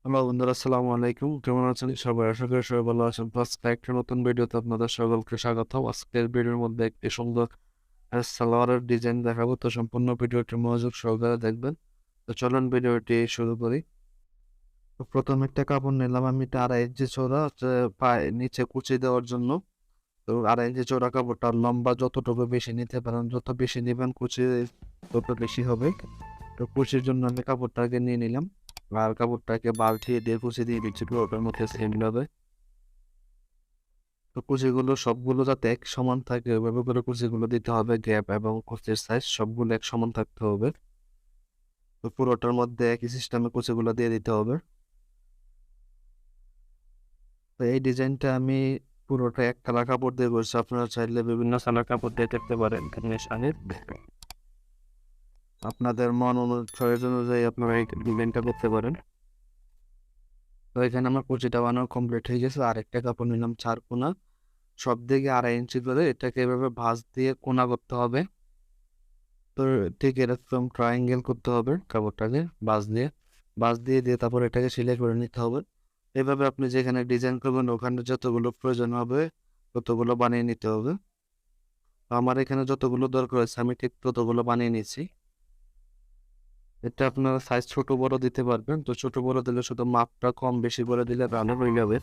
Hello বন্ধুরা, আসসালামু আলাইকুম। কেমন আছেন সবাই? আশা করি সবাই ভালো আছেন। তো আজকে একটা নতুন ভিডিওতে আপনাদের সকলকে স্বাগতম। আজকের ভিডিওর মধ্যে একটি সুন্দর সালোয়ারের ডিজাইন দেখাবো। তো সম্পূর্ণ ভিডিওটি মনোযোগ সহকারে দেখবেন। তো চলুন ভিডিওটি শুরু করি। তো প্রথম একটা কাপড় নিলাম আমি, এটা 2.5 ইঞ্চি চওড়া, হচ্ছে পায়ে নিচে কুচি দেওয়ার জন্য। তো 2.5 ইঞ্চি চওড়া কাপড়টা লম্বা যতটুকু বেশি নিতে পারেন, যত বেশি নেবেন কুচি তত বেশি হবে। তো কুচির জন্য আমি কাপড়টাকে নিয়ে নিলাম, আর কাপড়টাকে বালতি দিয়ে কুচি দিয়ে দিচ্ছি ওটার মধ্যে সেম ভাবে। তো কুচিগুলো সবগুলো যাতে এক সমান থাকে ওইভাবে করে কুচিগুলো দিতে হবে। গ্যাপ এবং কুচির সাইজ সবগুলো এক সমান থাকতে হবে। তো পুরোটার মধ্যে একই সিস্টেমে কুচিগুলো দিয়ে দিতে হবে। তো এই ডিজাইনটা আমি পুরোটা এক কালার কাপড় দিয়ে করছি, আপনারা চাইলে বিভিন্ন কালার কাপড় দিয়ে করতে পারেন। এখানে শাড়ির আপনাদের মন চয়েস অনুযায়ী আপনারা এই ডিজাইনটা করতে পারেন। তো এখানে আমার কুচিটা বানানো কমপ্লিট হয়ে গেছে। আরেকটা কাপড় নিলাম 4 কোনা, সব দিকে 2.5 ইঞ্চি করে। এটাকে এভাবে ভাঁজ দিয়ে কোনা করতে হবে। তো ঠিক এরকম ট্রায়াঙ্গেল করতে হবে কাপড়টাকে বাঁশ দিয়ে তারপর এটাকে সেলাই করে নিতে হবে। এভাবে আপনি যেখানে ডিজাইন করবেন ওখানে যতগুলো প্রয়োজন হবে ততগুলো বানিয়ে নিতে হবে। তো আমার এখানে যতগুলো দরকার হয়েছে আমি ঠিক ততগুলো বানিয়ে নিচ্ছি। এটা আপনারা সাইজ ছোট বড় দিতে পারবেন। তো ছোট বড় দিলে শুধু মাপটা কম বেশি করে দিলে ভালো হয়ে যাবে।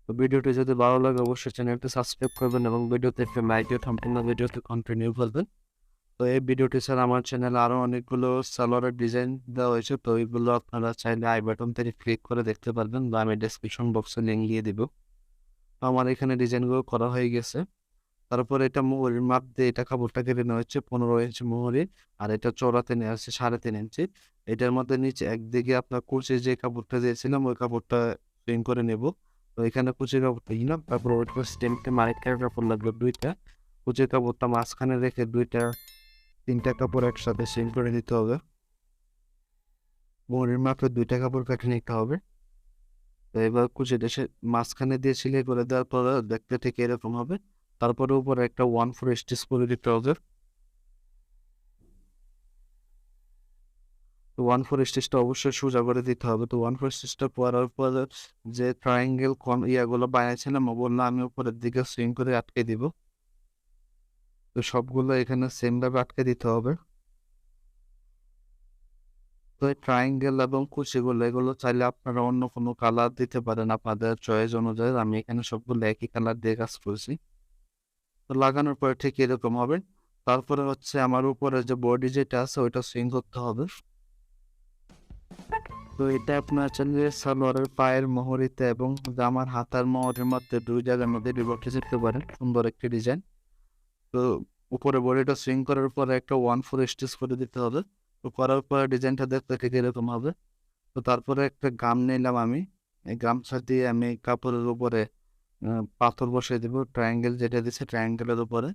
তো ভিডিওটি যদি ভালো লাগে অবশ্যই চ্যানেলটি সাবস্ক্রাইব করবেন এবং ভিডিওতে একটা লাইক দিয়ে সম্পূর্ণ ভিডিওতে কন্টিনিউ করবেন। তো এই ভিডিওটি ছাড়া আমার চ্যানেলে আরও অনেকগুলো সালোয়ারের ডিজাইন দেওয়া হয়েছে। তো এইগুলো আপনারা চাইলে আই বাটন থেকে ক্লিক করে দেখতে পারবেন, বা আমি ডেসক্রিপশন বক্সে লিঙ্ক দিয়ে দিব। তো আমার এখানে ডিজাইনগুলো করা হয়ে গেছে। তারপরে এটা মোহরির মাপ দিয়ে এটা কাপড়টা কেটে নেওয়া হচ্ছে 15 ইঞ্চি মোহরি, আর এটা চওড়াতে নেওয়া হচ্ছে 3.5 ইঞ্চি। এটার মধ্যে নিচে একদিকে আপনার কুচি যে কাপড়টা দিয়েছিলাম ওই কাপড়টা সুইং করে নেব। তো এখানে কুচির কাপড়টা নিলাম, তারপর ওইটা স্টেমকে মারিকার কাপড় লাগবে 2টা। কুচির কাপড়টা মাঝখানে রেখে 3টা কাপড় একসাথে সুইং করে দিতে হবে। মোহরির মাপে 2টা কাপড় কেটে নিতে হবে। তো এবার কুচিটা মাঝখানে দিয়ে সেলাই করে দেওয়ার পরে দেখতে ঠিক এরকম হবে। তারপরে উপরে একটা 1/4 স্টিচ করে দিতে হবে। তো 1/4 স্টিচটা অবশ্যই সোজা করে দিতে হবে। তো 1/4 স্টিচটা করার পরে যে ট্রায়াঙ্গেল ইয়াগুলো বানিয়েছিলাম ওগুলো আমি উপরের দিকে সুইং করে আটকে দিব। তো সবগুলো এখানে সেম ভাবে আটকে দিতে হবে। তো এই ট্রায়াঙ্গেল এবং কুচিগুলো এগুলো চাইলে আপনারা অন্য কোনো কালার দিতে পারেন আপনাদের চয়েস অনুযায়ী। আমি এখানে সবগুলো একই কালার দিয়ে কাজ করছি। তো লাগানোর পরে ঠিক এরকম হবে। তারপরে হচ্ছে আমার উপরে যে বডি যেটা আছে ওইটা সুইং করতে হবে। তো এটা আপনার চাইলে সালোয়ারের পায়ের মোহরিতে এবং জামার হাতার মোহরের মধ্যে 2 জায়গার মধ্যে বিভক্ত করতে পারেন। সুন্দর একটি ডিজাইন। তো উপরে বডিটা সুইং করার পরে একটা 1/4 স্টিচ করে দিতে হবে। তো করার পরে ডিজাইনটা দেখতে ঠিক এরকম হবে। তো তারপরে একটা গাম নিলাম আমি, এই গামছা দিয়ে আমি কাপড়ের উপরে পাথর বসিয়ে দেবো, ট্রায়াঙ্গেল যেটা দিচ্ছে ট্রায়াঙ্গেলের উপরে।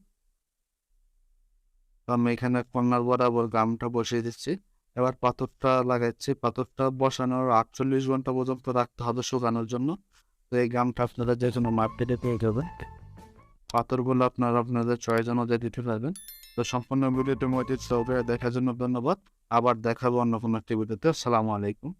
তো আমি এখানে কর্নার বরাবর গামটা বসিয়ে দিচ্ছি। এবার পাথরটা লাগাচ্ছি। পাথরটা বসানোর 48 ঘন্টা পর্যন্ত রাখতে হবে শুকানোর জন্য। তো এই গামটা আপনারা যে কোনো মার্কেটে পেয়ে যাবেন। পাথরগুলো আপনারা আপনাদের চয়েস অনুযায়ী দিতে পারবেন। তো সম্পূর্ণ ভিডিওটি মনোযোগ সহকারে দেখার জন্য ধন্যবাদ। আবার দেখাবো অন্য কোনো একটি ভিডিওতে। আসসালামু আলাইকুম।